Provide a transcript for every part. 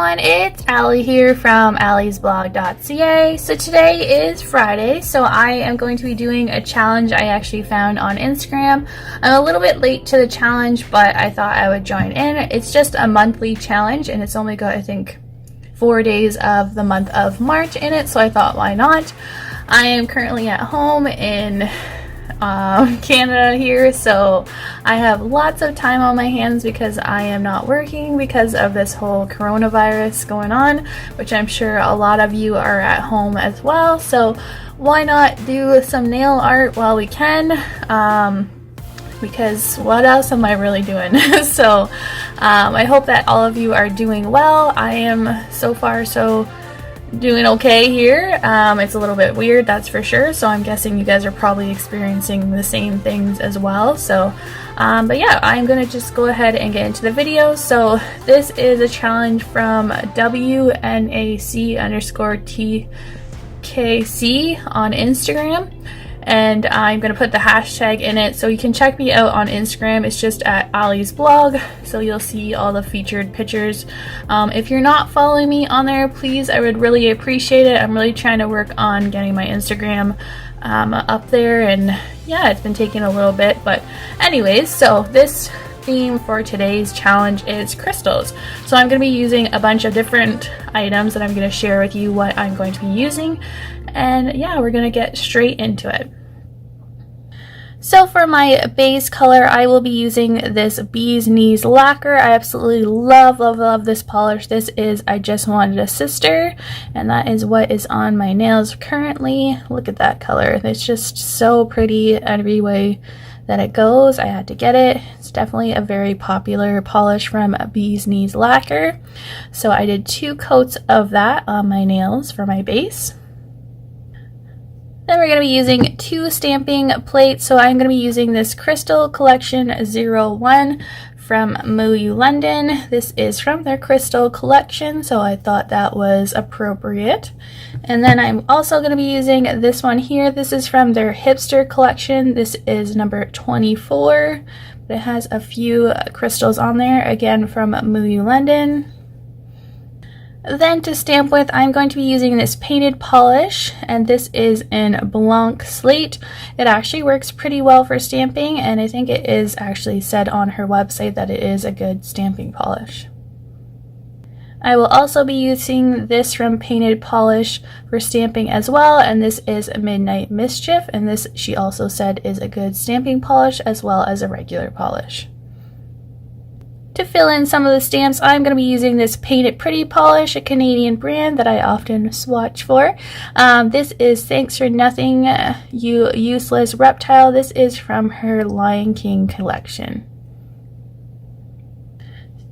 everyone, it's Allie here from alliesblog.ca. So today is Friday, so I am going to be doing a challenge I actually found on Instagram. I'm a little bit late to the challenge, but I thought I would join in. It's just a monthly challenge and it's only got, I think, 4 days of the month of March in it, so I thought why not. I am currently at home in Canada here, so I have lots of time on my hands because I am not working because of this whole coronavirus going on, which I'm sure a lot of you are at home as well. So why not do some nail art while we can, because what else am I really doing? So I hope that all of you are doing well. I am so far so doing okay here. It's a little bit weird, that's for sure, so I'm guessing you guys are probably experiencing the same things as well. So but yeah, I'm gonna just go ahead and get into the video. So this is a challenge from WNAC_TKC on Instagram, and I'm gonna put the hashtag in it, so you can check me out on Instagram. It's just at Allie's blog, so you'll see all the featured pictures. If you're not following me on there, please, I would really appreciate it. I'm really trying to work on getting my Instagram up there, and yeah, it's been taking a little bit, but anyways, so this theme for today's challenge is crystals. So I'm going to be using a bunch of different items that I'm going to share with you what I'm going to be using, and yeah, we're going to get straight into it. So for my base color, I will be using this Bee's Knees lacquer. I absolutely love this polish. This is I Just Wanted a Sister, and that is what is on my nails currently. Look at that color. It's just so pretty every way that it goes. I had to get it. It's definitely a very popular polish from Bee's Knees lacquer. So I did 2 coats of that on my nails for my base. Then we're going to be using 2 stamping plates. So I'm going to be using this Crystal Collection 01 from Muyu London. This is from their Crystal Collection, so I thought that was appropriate. And then I'm also going to be using this one here. This is from their Hipster Collection. This is number 24. But it has a few crystals on there, again from Muyu London. Then to stamp with, I'm going to be using this painted polish, and this is in Blanc Slate. It actually works pretty well for stamping, and I think it is actually said on her website that it is a good stamping polish. I will also be using this from Painted Polish for stamping as well, and this is Midnight Mischief, and this she also said is a good stamping polish as well as a regular polish. To fill in some of the stamps, I'm going to be using this Paint It Pretty polish, a Canadian brand that I often swatch for. This is Thanks for Nothing, You Useless Reptile. This is from her Lion King collection.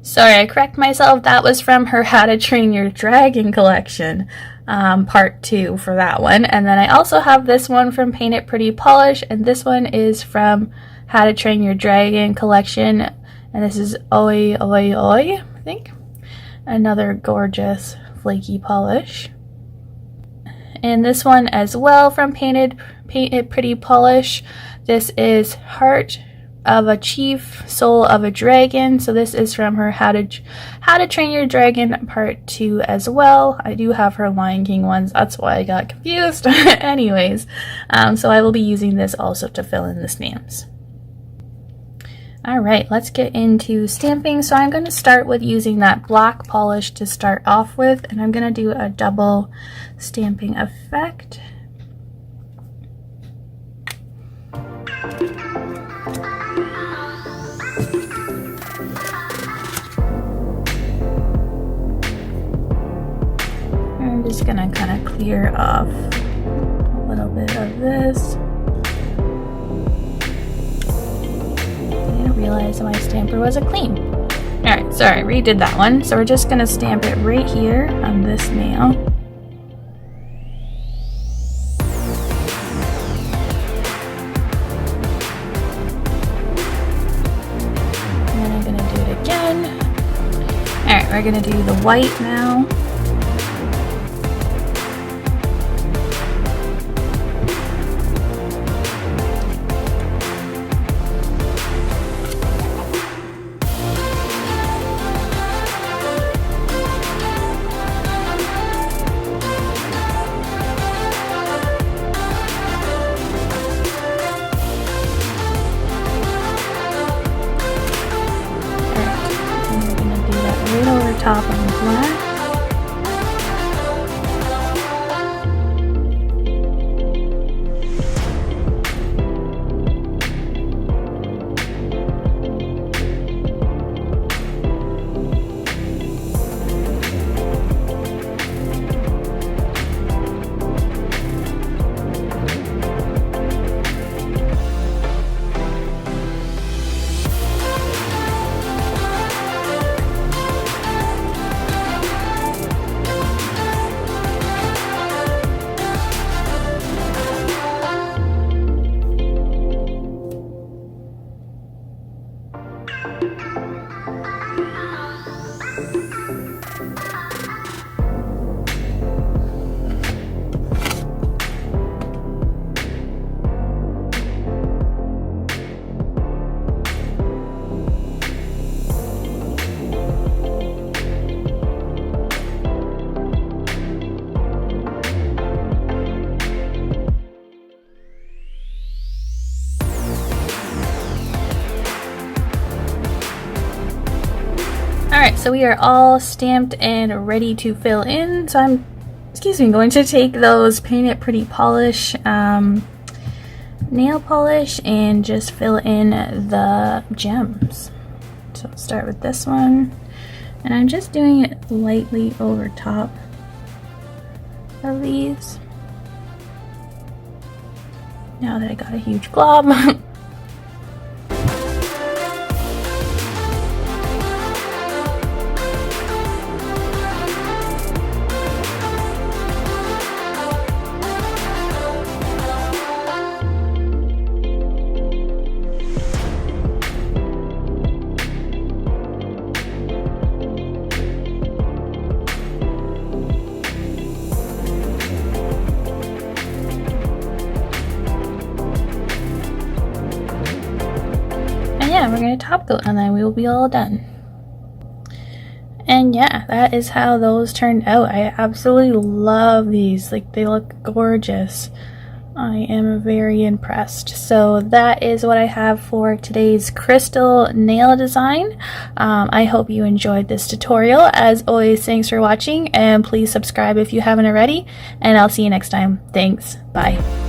Sorry, I correct myself. That was from her How to Train Your Dragon collection, part 2 for that one. And then I also have this one from Paint It Pretty polish, and this one is from How to Train Your Dragon collection. And this is Oi Oi Oi, I think. Another gorgeous flaky polish. And this one as well from Paint It Pretty polish. This is Heart of a Chief, Soul of a Dragon. So this is from her How to Train Your Dragon part 2 as well. I do have her Lion King ones, that's why I got confused. Anyways, so I will be using this also to fill in the stamps. Alright, let's get into stamping. So I'm going to start with using that black polish to start off with, and I'm going to do a double stamping effect. I'm just going to kind of clear off a little bit of this. Realized my stamper wasn't clean. Alright, sorry, redid that one. So we're just going to stamp it right here on this nail. And then I'm going to do it again. Alright, we're going to do the white now. So we are all stamped and ready to fill in. So I'm, going to take those Paint It Pretty polish, nail polish, and just fill in the gems. So I'll start with this one, and I'm just doing it lightly over top of these. Now that I got a huge glob. Yeah, we're going to top coat and then we will be all done. And yeah, that is how those turned out. I absolutely love these. Like, they look gorgeous. I am very impressed. So that is what I have for today's crystal nail design. I hope you enjoyed this tutorial. As always, thanks for watching, and please subscribe if you haven't already, and I'll see you next time. Thanks. Bye.